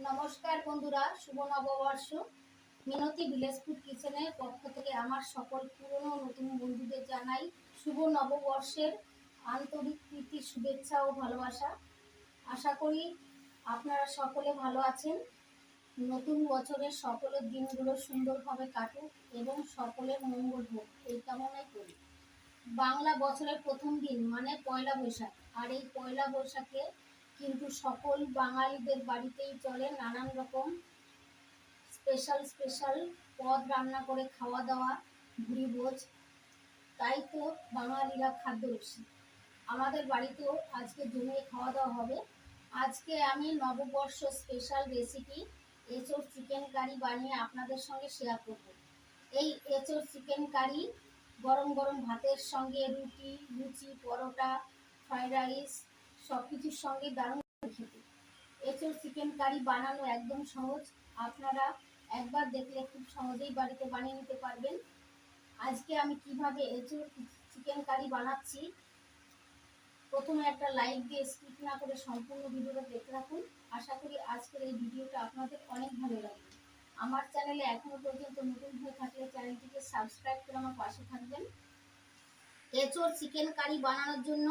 নমস্কার বন্ধুরা, শুভ নববর্ষ। মিনতি ভিলেজ ফুড কিচেনের পক্ষ থেকে আমার সকল পুরনো নতুন বন্ধুদের জানাই শুভ নববর্ষের আন্তরিক প্রীতি, শুভেচ্ছা ও ভালোবাসা। আশা করি আপনারা সকলে ভালো আছেন। নতুন বছরের সকলের দিনগুলো সুন্দরভাবে কাটুক এবং সকলের মঙ্গল হোক, এই কামনাই করি। বাংলা বছরের প্রথম দিন মানে পয়লা বৈশাখ, আর এই পয়লা বৈশাখে কিন্তু সকল বাঙালিদের বাড়িতেই চলে নানান রকম স্পেশাল পদ রান্না করে খাওয়া দাওয়া, ভুরি ভোজ। তাই তো বাঙালিরা খাদ্যরসিক। আমাদের বাড়িতেও আজকে জমিয়ে খাওয়া দাওয়া হবে। আজকে আমি নববর্ষ স্পেশাল রেসিপি এঁচোড় চিকেন কারি বানিয়ে আপনাদের সঙ্গে শেয়ার করব। এই এঁচোড় চিকেন কারি গরম গরম ভাতের সঙ্গে, রুটি, লুচি, পরোটা, ফ্রাইড রাইস সব কিছুর সঙ্গে দারুণ খেতে। এঁচোড় চিকেন কারি বানানো একদম সহজ, আপনারা একবার দেখলে খুব সহজেই বাড়িতে বানিয়ে নিতে পারবেন। আজকে আমি কিভাবে এঁচোড় চিকেন কারি বানাচ্ছি, প্রথমে একটা লাইক দিয়ে স্কিপ না করে সম্পূর্ণ ভিডিওটা দেখতে রাখুন। আশা করি আজকের এই ভিডিওটা আপনাদের অনেক ভালো লাগবে। আমার চ্যানেলে এখনো পর্যন্ত নতুন হয়ে থাকলে চ্যানেলটিকে সাবস্ক্রাইব করে আমার পাশে থাকবেন। এঁচোড় চিকেন কারি বানানোর জন্য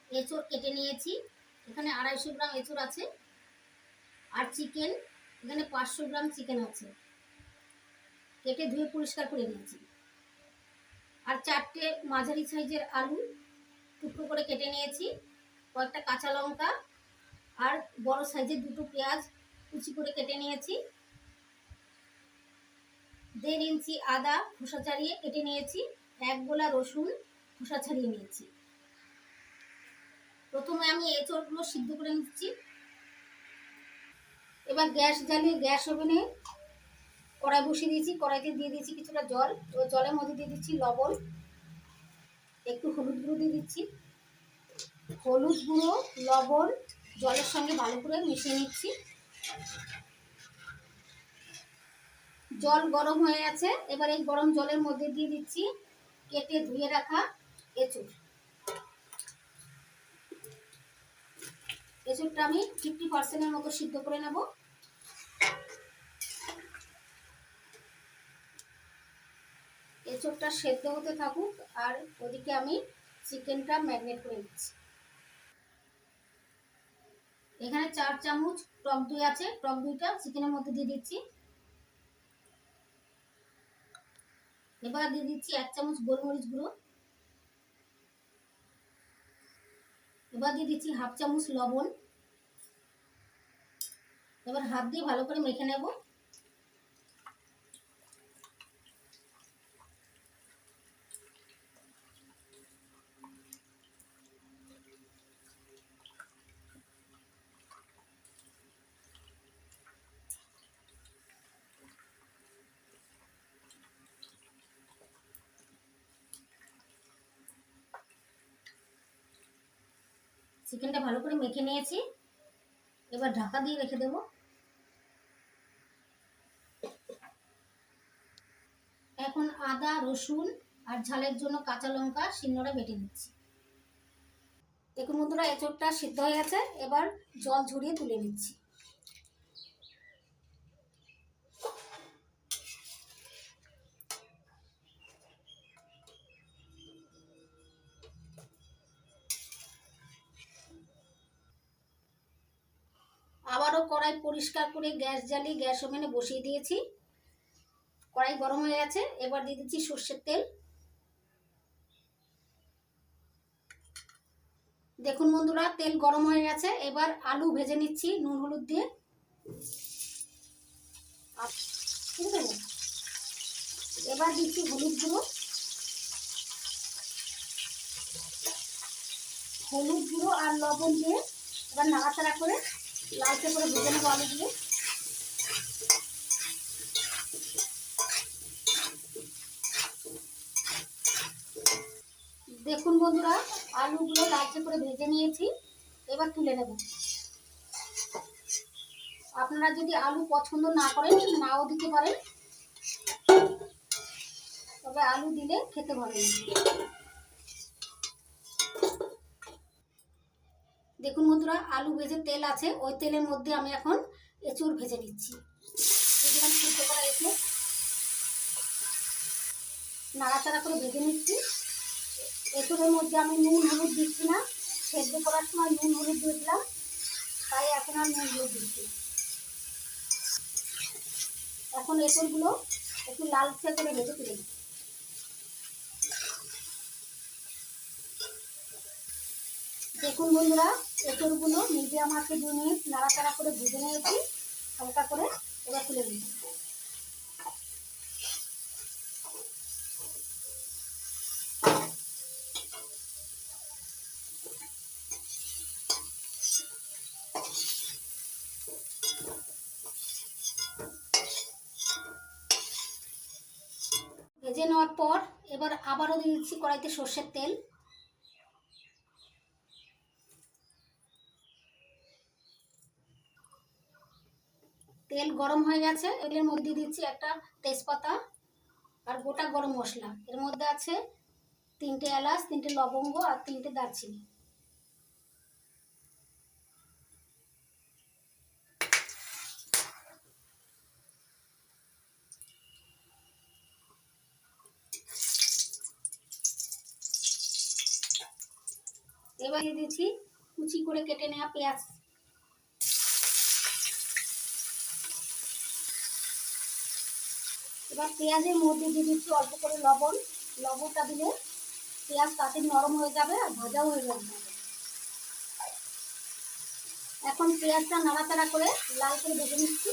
এঁচোড় কেটে নিয়েছি। এখানে 250 গ্রাম এঁচোড় আছে, আর চিকেন এখানে 500 গ্রাম চিকেন আছে, কেটে ধুয়ে পরিষ্কার করে নিয়েছি। আর 4টে মাঝারি সাইজের আলু টুকরো করে কেটে নিয়েছি, কয়েকটা কাঁচা লঙ্কা আর বড় সাইজের 2টো পেঁয়াজ কুচি করে কেটে নিয়েছি। 1.5 ইঞ্চি আদা খোসা ছাড়িয়ে কেটে নিয়েছি। 1 গোলা রসুন খোসা ছাড়িয়ে নিয়েছি। প্রথমে আমি এঁচোড়গুলো সিদ্ধ করে নিচ্ছি। এবার গ্যাস জ্বালিয়ে গ্যাস ওভেনে কড়াই বসিয়ে দিয়েছি। কড়াইতে দিয়ে দিয়েছি কিছুটা জল। ওই জলের মধ্যে দিয়ে দিচ্ছি লবণ, একটু হলুদ গুঁড়ো দিয়ে দিচ্ছি। হলুদ গুঁড়ো, লবণ জলের সঙ্গে ভালো করে মিশিয়ে নিচ্ছি। জল গরম হয়ে গেছে। এবার এই গরম জলের মধ্যে দিয়ে দিচ্ছি কেটে ধুয়ে রাখা এঁচোড়। এঁচোড়টা আমি 50% মতো সিদ্ধ করে নেব। এঁচোড়টা সেদ্ধ হতে থাকুক, আর ওদিকে আমি চিকেনটা ম্যারিনেট করে নিচ্ছি। এখানে 4 চামচ টক দই আছে, টক দইটা চিকেনের মধ্যে দিয়ে দিচ্ছি। এবার দিয়ে দিচ্ছি 1 চামচ গোলমরিচ গুঁড়ো। এবার দিয়ে দিচ্ছি 1/2 চামচ লবণ। এবার হাত দিয়ে ভালো করে মেখে নেব। চিকেনটা ভালো করে মেখে নিয়েছি। এবার ঢাকা দিয়ে রেখে দেব। এখন আদা, রসুন আর ঝালের জন্য কাঁচা লঙ্কা শিলনোড়ায় বেটে নিচ্ছি। দেখুন বন্ধুরা, এঁচোড়টা সিদ্ধ হয়ে গেছে। এবার জল ঝরিয়ে তুলে নিচ্ছি। আবারও কড়াই পরিষ্কার করে গ্যাস জ্বালিয়ে গ্যাস ওভেনে বসিয়ে দিয়েছি। কড়াই গরম হয়ে গেছে। এবার দিয়ে দিচ্ছি সর্ষের তেল। দেখুন বন্ধুরা, তেল গরম হয়ে গেছে। এবার আলু ভেজে নিচ্ছি নুন হলুদ দিয়ে। এবার দিচ্ছি হলুদ গুঁড়ো, আর লবণ দিয়ে এবার নাড়াচাড়া করে লালচে করে ভেজে নেবো আলু দিয়ে। দেখুন বন্ধুরা, আলুগুলো লালচে করে ভেজে নিয়েছি। এবার তুলে নেব। আপনারা যদি আলু পছন্দ না করেন নাও দিতে পারেন, তবে আলু দিলে খেতে ভালো লাগে। দেখুন বন্ধুরা, আলু ভেজে তেল আছে, ওই তেলের মধ্যে আমি এখন এঁচুড় ভেজে নিচ্ছি। এগুলো সিদ্ধ করা এঁচুড় নাড়াচাড়া করে ভেজে নিচ্ছি। এঁচুড়ের মধ্যে আমি নুন হলুদ দিচ্ছি না, সেদ্ধ করার সময় নুন হলুদ দিয়েছিলাম, তাই এখন আর নুন হলুদ দিচ্ছি। এখন এঁচুড়গুলো একটু লালচে করে ভেজে তুলে দিচ্ছি। দেখুন বন্ধুরা, এঁচুড়গুলো মিডিয়াম আঁচে 2 মিনিট নাড়াচাড়া করে ভেজে নিয়েছি হালকা করে। এবার তুলে দিচ্ছি। ভেজে নেওয়ার পর এবার আবারও দিয়ে দিচ্ছি কড়াইতে সর্ষের তেল। তেল গরম হয়ে গেছে, এর মধ্যে দিয়ে দিচ্ছি একটা তেজপাতা আর গোটা গরম মশলা। এর মধ্যে আছে 3টে এলাচ, 3টে লবঙ্গ আর 3টে দারচিনি। এবার দিয়ে দিচ্ছি কুচি করে কেটে নেওয়া পেঁয়াজ। এবার পেঁয়াজের মধ্যে দিয়ে দিচ্ছি অল্প করে লবণ। লবণটা দিলে পেঁয়াজ তাড়াতাড়ি নরম হয়ে যাবে আর ভাজাও হয়ে যাবে। এখন পেঁয়াজটা নাড়াচাড়া করে লাল করে ভেজে নিচ্ছি।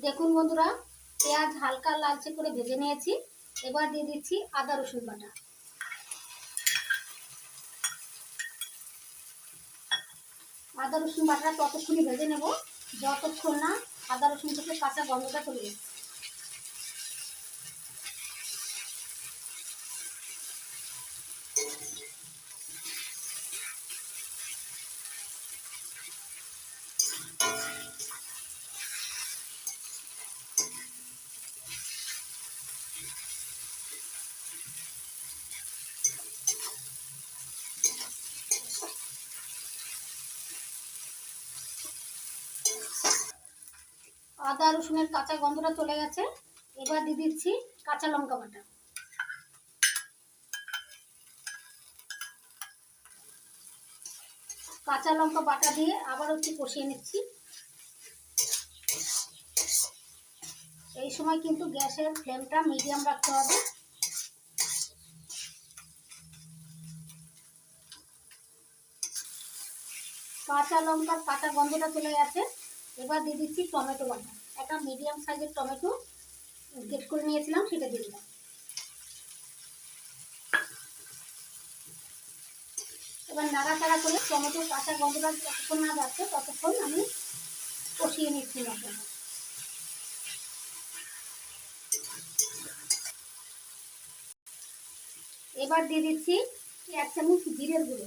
দেখুন বন্ধুরা, পেঁয়াজ হালকা লালচে করে ভেজে নিয়েছি। এবার দিয়ে দিচ্ছি আদা রসুন বাটা। আদা রসুন বাটা ততক্ষণই ভেজে নেব যতক্ষণ না আদা রসুন থেকে কাঁচা গন্ধটা চলে যাচ্ছে। আদা রসুনের কাঁচা গন্ধটা চলে গেছে। এবার দিয়ে দিচ্ছি কাঁচা লঙ্কা বাটা। কাঁচা লঙ্কা বাটা দিয়ে আবার একটু কষিয়ে নিচ্ছি। এই সময় কিন্তু গ্যাসের ফ্লেমটা মিডিয়াম রাখতে হবে। কাঁচা লঙ্কার কাঁচা গন্ধটা চলে গেছে। এবার দিয়ে দিচ্ছি টমেটো বাটা। একটা মিডিয়াম সাইজের টমেটো গ্রেট করে নিয়েছিলাম, সেটা দিয়ে দিলাম। এবার নাড়াচাড়া করে টমেটোর কাঁচা গন্ধটা যতক্ষণ না যাচ্ছে ততক্ষণ আমি কষিয়ে নিচ্ছি মশলাটা। এবার দিয়ে দিচ্ছি 1 চামচ জিরের গুঁড়ো,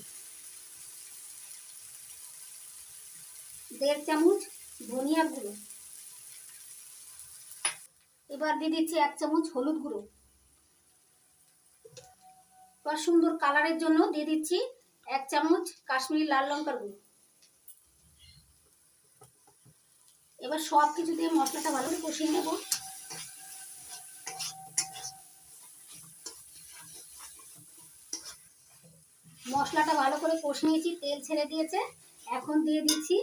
1.5 চামচ ধনিয়ার গুঁড়ো। এবার দিয়ে দিচ্ছি 1 চামচ হলুদ গুঁড়ো। এবার সুন্দর কালারের জন্য দিয়ে দিচ্ছি 1 চামচ কাশ্মীরি লাল লঙ্কার গুঁড়ো। এবার সব কিছু দিয়ে মশলাটা ভালো করে কষিয়ে নেব। মশলাটা ভালো করে কষিয়ে নিয়েছি, তেল ছেড়ে দিয়েছে। এখন দিয়ে দিচ্ছি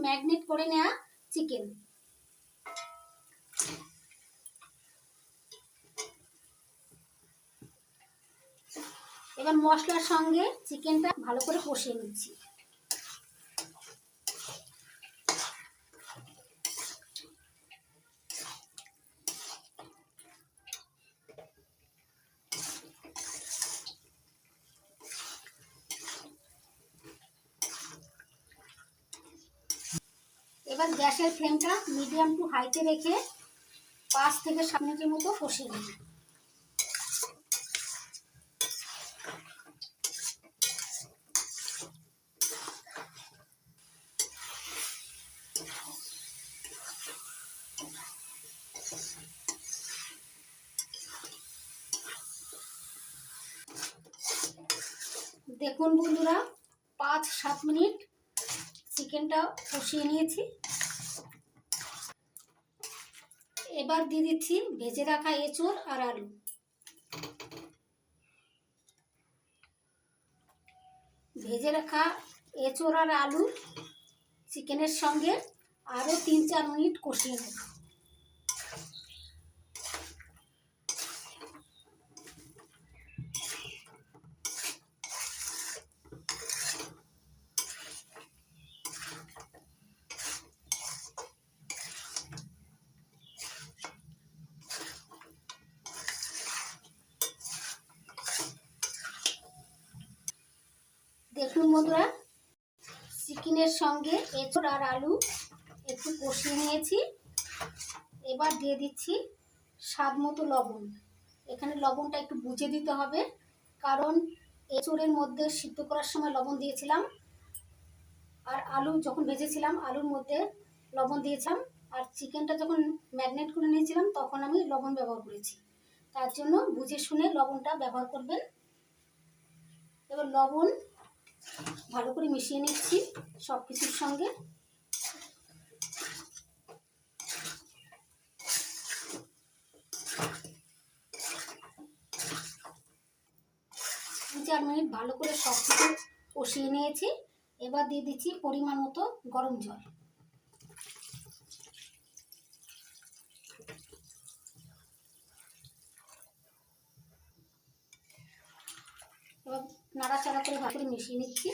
ম্যাগনেট করে নেওয়া চিকেন। এবার মশলার সঙ্গে চিকেনটা ভালো করে কষিয়ে নিচ্ছি। এবার গ্যাসের ফ্লেমটা মিডিয়াম টু হাইতে রেখে 5 থেকে 7 মিনিটের মতো কষিয়ে নেব। দেখুন বন্ধুরা, 5-7 মিনিট চিকেনটা কষিয়ে নিয়েছি। এবার দিয়ে দিচ্ছি ভেজে রাখা এঁচোড় আর আলু। ভেজে রাখা এঁচোড় আর আলু চিকেনের সঙ্গে আরও 3-4 মিনিট কষিয়ে নেব। দেখুন বন্ধুরা, চিকেনের সঙ্গে এঁচোড় আর আলু একটু কষিয়ে নিয়েছি। এবার দিয়ে দিচ্ছি স্বাদ মতো লবণ। এখানে লবণটা একটু বুঝে দিতে হবে, কারণ এঁচোড়ের মধ্যে সিদ্ধ করার সময় লবণ দিয়েছিলাম, আর আলু যখন ভেজেছিলাম আলুর মধ্যে লবণ দিয়েছিলাম, আর চিকেনটা যখন ম্যারিনেট করে নিয়েছিলাম তখন আমি লবণ ব্যবহার করেছি। তার জন্য বুঝে শুনে লবণটা ব্যবহার করবেন। এবার লবণ ভালো করে মিশিয়ে নিচ্ছি সব কিছুর সঙ্গে। তিন 4 মিনিট ভালো করে সব কিছু কষিয়ে নিয়েছি। এবার দিয়ে দিচ্ছি পরিমাণ মতো গরম জল। এবার নাড়াচাড়া করে ভালো করে মিশিয়ে নিচ্ছি।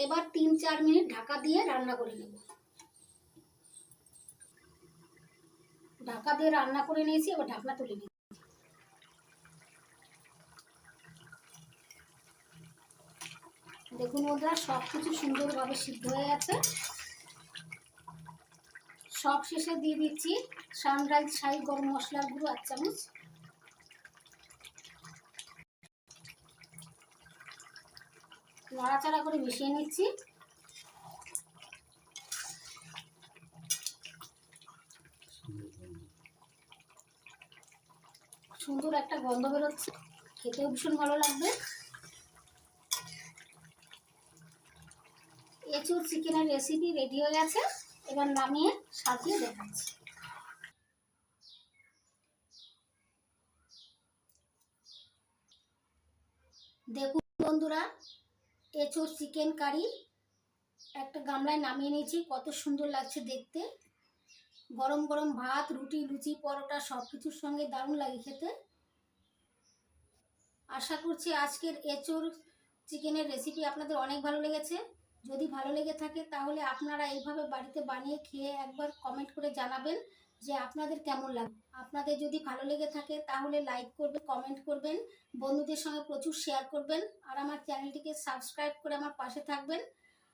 এবার 3-4 মিনিট ঢাকা দিয়ে রান্না করে নেব। ঢাকা দিয়ে রান্না করে নিয়েছি, এবার ঢাকনা তুলে নিই। দেখুন বন্ধুরা, সব কিছু সুন্দরভাবে সিদ্ধ হয়ে গেছে। সব শেষে দিয়ে দিচ্ছি সানরাইজ শাহি গরম মশলার গুঁড়ো 1 চামচ। নাড়াচাড়া করে মিশিয়ে নিচ্ছি। সুন্দর একটা গন্ধ বেরোচ্ছে, খেতেও ভীষণ ভালো লাগবে। এঁচোড় চিকেনের রেসিপি রেডি হয়ে গেছে। এবার নামিয়ে সাজিয়ে দেখাচ্ছি। দেখুন বন্ধুরা, এঁচোড় চিকেন কারি একটা গামলায় নামিয়ে নিয়েছি। কত সুন্দর লাগছে দেখতে। গরম গরম ভাত, রুটি, লুচি, পরোটা সব কিছুর সঙ্গে দারুণ লাগে খেতে। আশা করছি আজকের এঁচোড় চিকেনের রেসিপি আপনাদের অনেক ভালো লেগেছে। যদি ভালো লেগে থাকে তাহলে আপনারা এইভাবে বাড়িতে বানিয়ে খেয়ে একবার কমেন্ট করে জানাবেন যে আপনাদের কেমন লাগে। আপনাদের যদি ভালো লেগে থাকে তাহলে লাইক করবেন, কমেন্ট করবেন, বন্ধুদের সঙ্গে প্রচুর শেয়ার করবেন, আর আমার চ্যানেলটিকে সাবস্ক্রাইব করে আমার পাশে থাকবেন।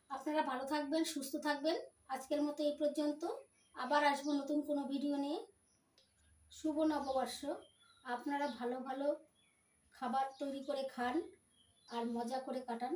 আপনারা ভালো থাকবেন, সুস্থ থাকবেন। আজকের মতো এই পর্যন্ত। আবার আসবো নতুন কোনো ভিডিও নিয়ে। শুভ নববর্ষ। আপনারা ভালো ভালো খাবার তৈরি করে খান আর মজা করে কাটান।